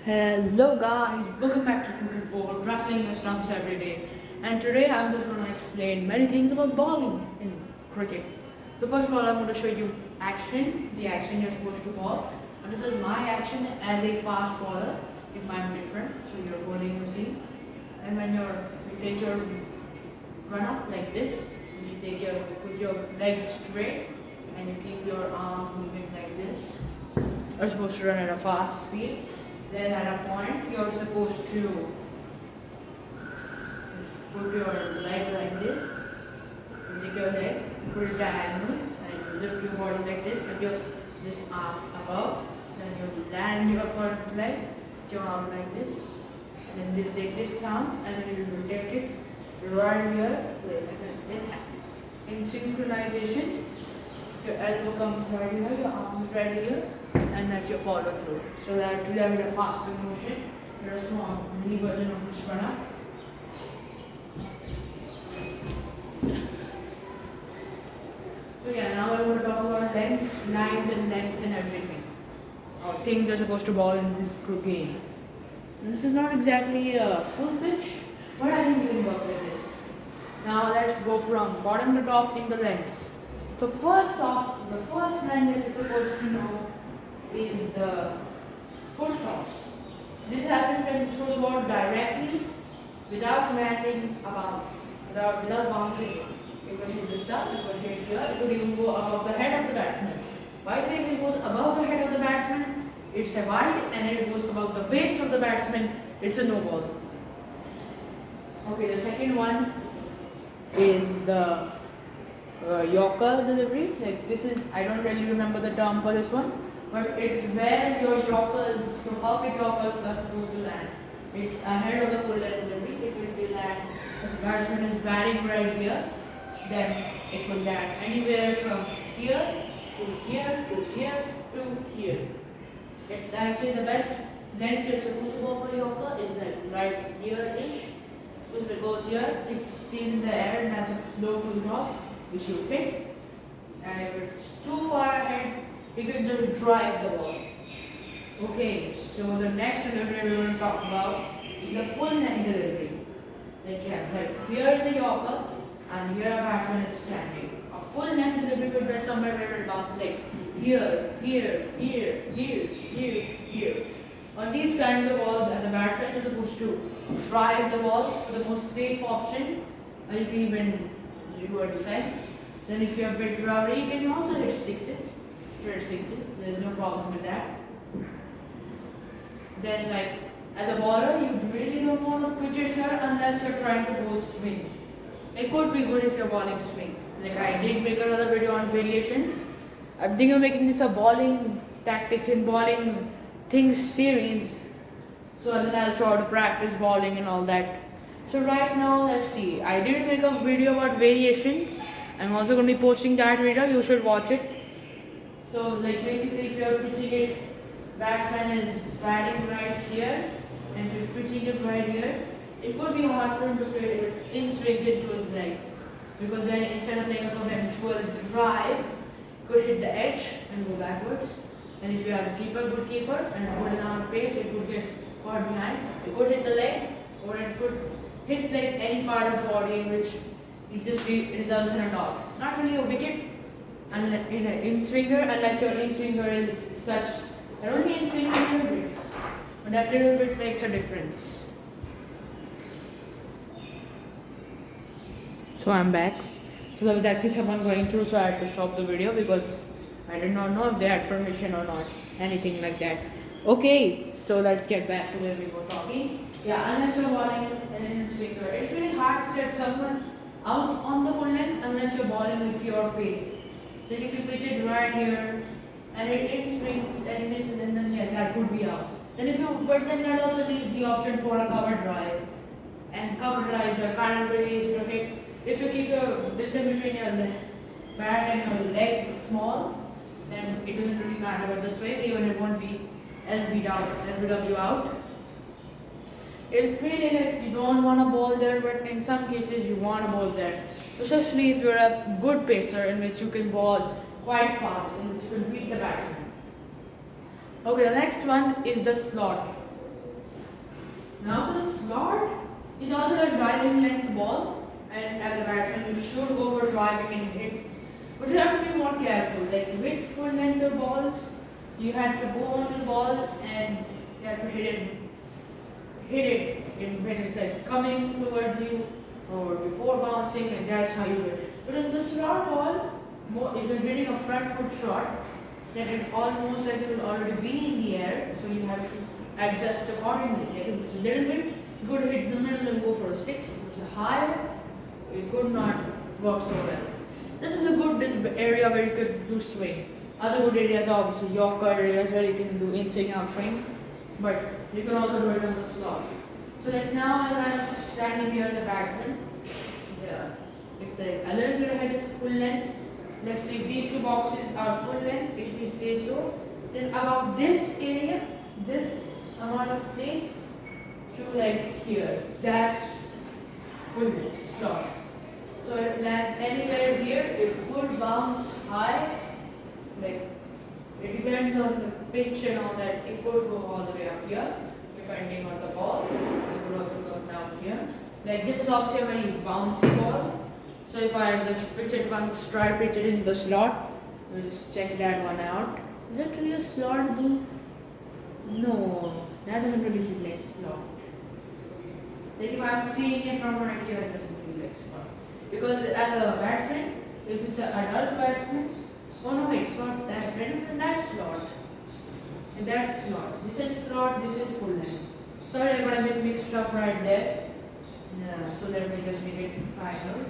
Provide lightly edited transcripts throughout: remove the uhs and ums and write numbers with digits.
Hello guys, welcome back to Cricket Ball, rattling the stumps every day. And today I'm just going to explain many things about bowling in cricket. So first of all, I'm going to show you action, the action you're supposed to bowl. And this is my action as a fast bowler. It might be different. So you're bowling, you see. And when you take your run up like this, put your legs straight and you keep your arms moving like this. You're supposed to run at a fast speed. Then at a point you're supposed to put your leg like this. You take your leg, put it diagonal, and you lift your body like this with your this arm above. Then you land your front leg, your arm like this, and then you take this arm and then you rotate it right here. In synchronization, your elbow comes right here, your arms right here, and that's your follow through. So that we have a faster motion. There's a small mini version of this one up. So yeah, now I want to talk about lengths, lines and everything. Or things you're supposed to bowl in this game. And this is not exactly a full pitch, but I think you can work with this. Now let's go from bottom to top in the lengths. So first off, the first line that you're supposed to know is the full toss. This happens when you throw the ball directly without landing a bounce, without bouncing. It will hit the stump, it will hit here, it could even go above the head of the batsman. Why when it goes above the head of the batsman, it's a wide, and if it goes above the waist of the batsman, it's a no ball. Okay, the second one is the Yorker delivery. Like this is, I don't really remember the term for this one, but it's where your Yorkers, your perfect Yorkers are supposed to land. It's ahead of the full length delivery. It will land. If the batsman is batting right here, then it will land anywhere from here to here to here to here. It's actually the best length you're supposed to go for Yorker is like right here-ish. Because if it goes here, it stays in the air and has a low full toss, which you hit. And if it's too far ahead, you can just drive the ball. Okay, so the next delivery we're going to talk about is a full length delivery. Like here is a Yorker and here a batsman is standing. A full length delivery would be somewhere where it bounces like here, here, here, here, here, here. On these kinds of balls, as a batsman, you're supposed to drive the ball for the most safe option. Or you can even do a defense. Then if you're a bit rowdy, you can also hit sixes, straight sixes. There's no problem with that. Then like as a bowler, you really don't want to pitch it here unless you're trying to bowl swing. It could be good if you're bowling swing. Like I did make another video on variations. I'm thinking of making this a bowling tactics and bowling things series. So then I'll try to practice bowling and all that. So right now, let's see. I did make a video about variations. I'm also going to be posting that video. You should watch it. So like basically, if you're pitching it, batsman is batting right here, and if you're pitching it right here, it could be hard for him to play it in swings into his leg, because then instead of playing a conventional drive, you could hit the edge and go backwards. And if you have a keeper, good keeper, and put it on a pace, it could get caught behind. It could hit the leg, or it could hit like any part of the body in which it just results in a dot. Not really a wicket, unless in an in-swinger, unless your in-swinger is such. And only in-swinger is a bit, but that little bit makes a difference. So I'm back. So there was actually someone going through, so I had to stop the video because I did not know if they had permission or not, anything like that. Okay, so let's get back to where we were talking. Yeah, unless you're bowling an in-swinger, it's really hard to get someone out on the full length unless you're bowling with pure pace. So if you pitch it right here and it in-swings and misses, and then yes, that could be out. But then that also leaves the option for a cover drive. And cover drives are kind of really easy to hit. If you keep your distance between your bat and your leg small, then it doesn't really matter. But this way, even it won't be LBW out. It's really like you don't want to bowl there, but in some cases you want to bowl there. Especially if you're a good pacer in which you can bowl quite fast, in which you can beat the batsman. Okay, the next one is the slot. Now the slot is also a driving length ball, and as a batsman you should go for driving and hits. But you have to be more careful. Like with full length balls, you have to go onto the ball and you have to hit it when it's like coming towards you or before bouncing, and that's how you do it. But in the slot ball, if you're hitting a front foot shot, then it almost like it will already be in the air, so you have to adjust accordingly. Like if it's a little bit, you could hit the middle and go for a 6. If it's higher, it could not work so well. This is a good area where you could do swing. Other good areas are obviously Yorker areas where you can do in swing, out swing, but you can also do it on the slot. So like now as I'm standing here as a batsman, if the a little bit ahead is full length, let's say these two boxes are full length, if we say so, then about this area, this amount of place to like here, that's full length slot. So it lands anywhere here, it could bounce high, like it depends on the pitch and all that, it could go all the way up here, depending on the ball, it could also come down here. Like this is also a very bouncy ball, so if I just pitch it once, try to pitch it in the slot, we'll just check that one out. Is that really a slot though? No, that doesn't really feel like slot. Like if I'm seeing it from right here, it doesn't feel like slot. Because as a batsman, if it's an adult batsman, oh no wait, slot's that, and that's slot. And that's slot. This is slot, this is full length. Sorry, I got a bit mixed up right there. Yeah, so let me just make it final.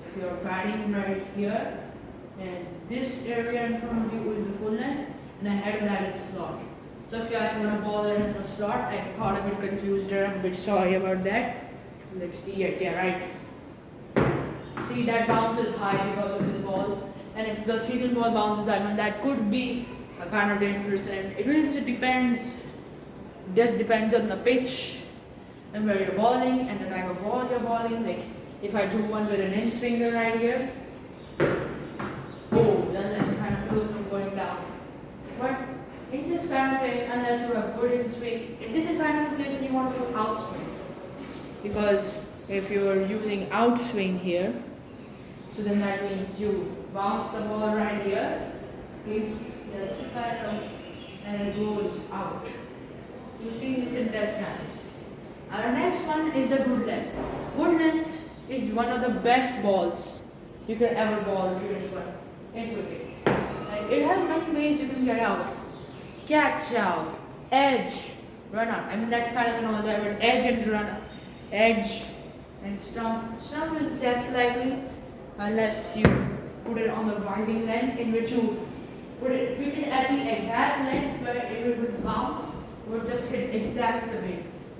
If you're batting right here, and this area in front of you is the full length, and ahead of that is slot. So if you are going to ball it in the slot, I got a bit confused there, I'm a bit sorry about that. Let's see it, yeah, right. See, that bounces high because of this ball, and if the season ball bounces that one, that could be a kind of dangerous, and it really just depends on the pitch and where you're bowling and the type of ball you're bowling. Like if I do one with an in swinger right here, oh, then that's kind of close from going down. But in this kind of place, unless you have good in swing, this is kind of the place when you want to go out swing, because if you're using outswing here, so then that means you bounce the ball right here, this is kind of, and it goes out. You've seen this in test matches. Our next one is the good length. Good length is one of the best balls you can ever ball to anyone in cricket. Like, it has many ways you can get out. Catch out, edge, run out. I mean that's kind of an all there, but edge and run out. Edge and stump. Stump is less likely unless you put it on the rising length, in which you put it at the exact length where if it would bounce, it would just hit exactly the base.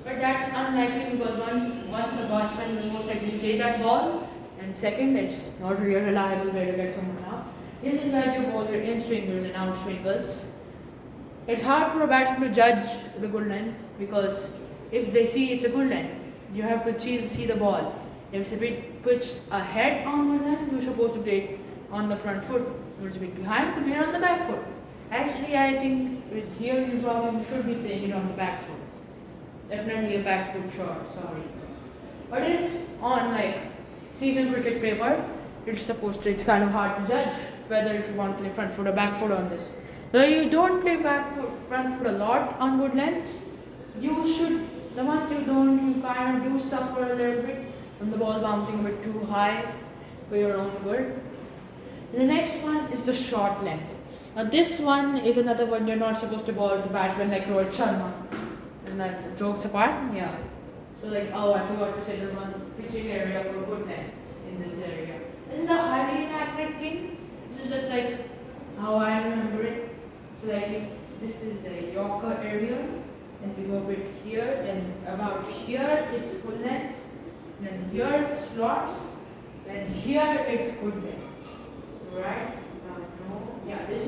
But that's unlikely because one the batsman will most likely play that ball, and second, it's not really a reliable way to get someone out. This is why you ball your in swingers and out swingers. It's hard for a batsman to judge the good length because if they see it's a good length, you have to see the ball. If it's a bit pitched ahead on one length, you're supposed to play it on the front foot. If it's a bit behind, to play it on the back foot. Actually, I think with here you probably should be playing it on the back foot. Definitely a back foot shot, sorry. But it is on like season cricket paper, it's kind of hard to judge whether if you want to play front foot or back foot on this. So you don't play front foot a lot on good lengths. You should, the ones you don't, you kind of do suffer a little bit from the ball bouncing a bit too high for your own good. The next one is the short length. Now this one is another one you're not supposed to ball to batsmen like Rohit Sharma. And that jokes apart, yeah. So like, oh, I forgot to say there's one pitching area for good lengths in this area. This is a highly inaccurate thing. This is just like how I remember it. So like if this is a Yorker area, if we go a bit here, then about here it's full length, then here it's slots, then here it's good length. Right? No. Yeah, this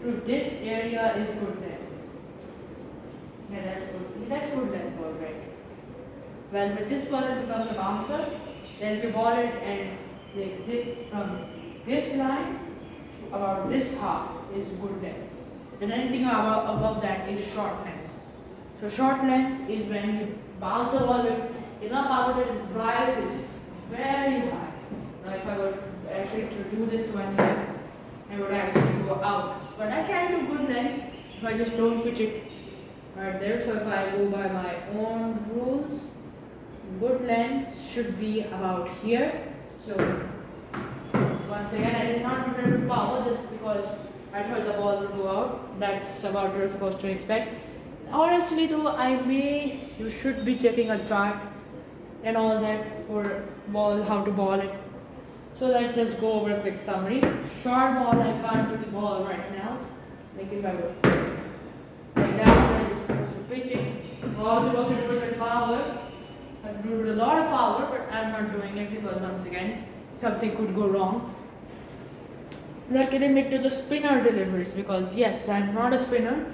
to this area is good length. Yeah, that's good. That's good length, alright. Well, with this ball it becomes a bouncer. Then if you ball it and like this, from this line to about this half is good length. Then anything above that is short length. So short length is when you bounce the ball with enough power that it rises very high. Now if I were actually to do this one here, I would actually go out. But I can do good length if I just don't pitch it right there. So if I go by my own rules, good length should be about here. So once again, I did not do that with power just because I thought the ball would go out. That's about what you're supposed to expect. Honestly though, you should be checking a chart and all that for ball, how to ball it. So let's just go over a quick summary. Short ball, I can't do the ball right now. Like if I would like that, I'm supposed to pitch it. Ball supposed to do it with power. I have to do it with a lot of power, but I'm not doing it because once again, something could go wrong. That can admit to the spinner deliveries because yes, I'm not a spinner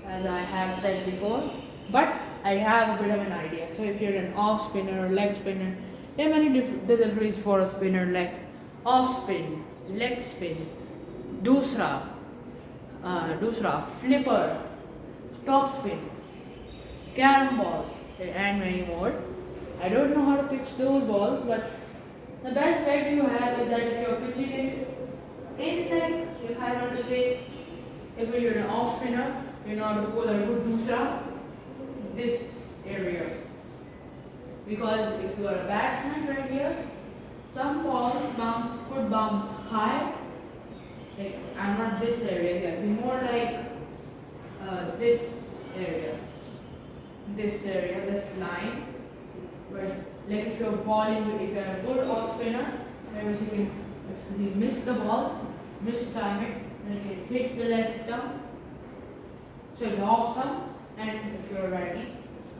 as I have said before, but I have a bit of an idea. So if you're an off spinner or leg spinner, there are many different deliveries for a spinner like off spin, leg spin, dusra, flipper, top spin, carom ball, and many more. I don't know how to pitch those balls, but the best bet you have is that if you're pitching it in leg, if I were to say, if you're an off spinner, you know how to pull a good dusra, this area. Because if you are a batsman right here, some balls could bounce high. Like I'm not this area, guys. More like this area, this line. But like if you're bowling, if you're a good off spinner, maybe you can, if you miss the ball, mistime it, then you can hit the leg stump. So the off stump, and if you're ready,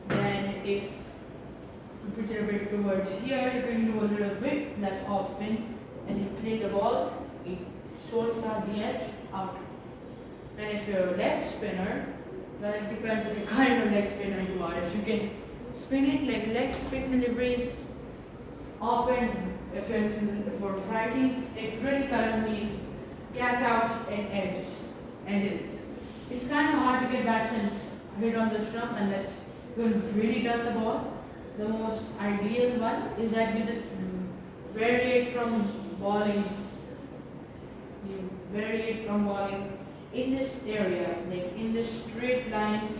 then if you pitch it a bit towards here, you can do a little bit less off spin, and you play the ball, it soars past the edge out. And if you're a leg spinner, well, it depends on the kind of leg spinner you are. If you can spin it like leg spin deliveries, often if it's for varieties, it really kind of means catch outs and edges. It's kind of hard to get batsmen hit on the stump unless you've really done the ball. The most ideal one is that you just vary from bowling in this area, like in this straight line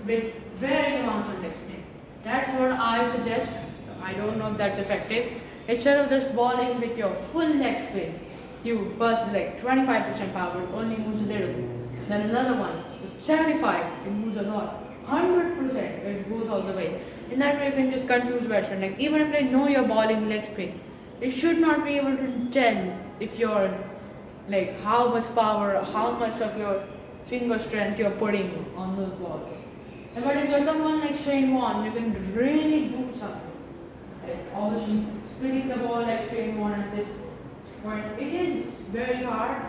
with varying amounts of leg spin. That's what I suggest. I don't know if that's effective. Instead of just bowling with your full leg spin, you first like 25% power, it only moves a little. Then another one, with 75, it moves a lot. 100%, it goes all the way. In that way, you can just confuse batsmen. Like even if they know you're bowling leg spin, they should not be able to tell if you're like how much power, how much of your finger strength you're putting on those balls. But if you're someone like Shane Warne, you can really do something. Like obviously spinning the ball like Shane Warne at this point, it is very hard.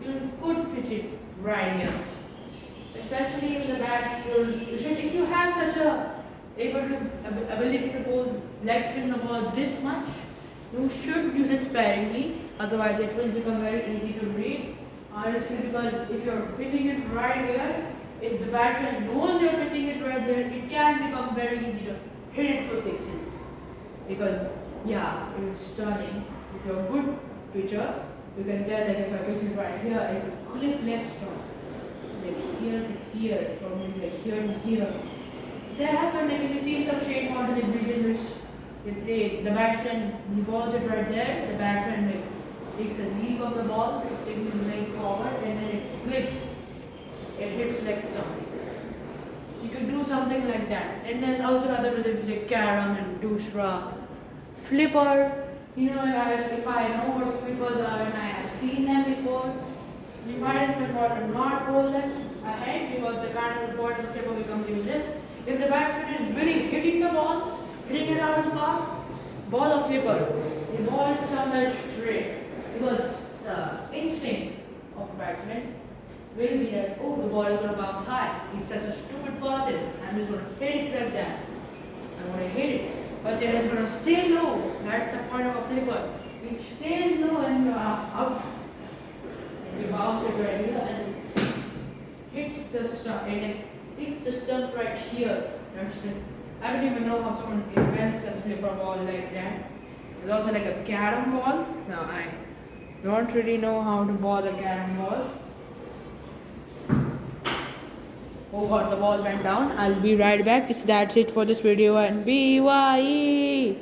You could pitch it right here. Especially if the bats if you have such a ability to bowl leg spin the ball this much, you should use it sparingly, otherwise it will become very easy to read. Honestly, because if you're pitching it right here, if the batsman knows you're pitching it right there, it can become very easy to hit it for sixes. Because yeah, it's stunning. If you're a good pitcher, you can tell that if I pitch it right here, I can clip leg stump. Like here to here, or maybe like here to here. That happened, like if you see some Shane Warne deliveries in which the batsman, he balls it right there, the batsman like takes a leap of the ball, taking his leg forward, and then it clips, it hits leg stump. You could do something like that. And there's also other deliveries like carom and dusra, flipper. You know, if I know what flippers are and I have seen them before, you might as well not bowl them ahead because the kind of point of the flipper becomes useless. If the batsman is really hitting the ball, hitting it out of the park, ball or flipper, they ball it somewhere straight. Because the instinct of the batsman will be that, oh, the ball is going to bounce high. He's such a stupid person. I'm just going to hit it like that. I'm going to hit it. But then it's going to stay low. That's the point of a flipper. It stays low and you're out. And you bounce it right here and it hits the stump. And It's just dumped right here. I don't even know how someone invents a flipper ball like that. There's also like a carom ball. Now I don't really know how to ball a carom ball. Oh god, the ball went down. I'll be right back. That's it for this video and BYE.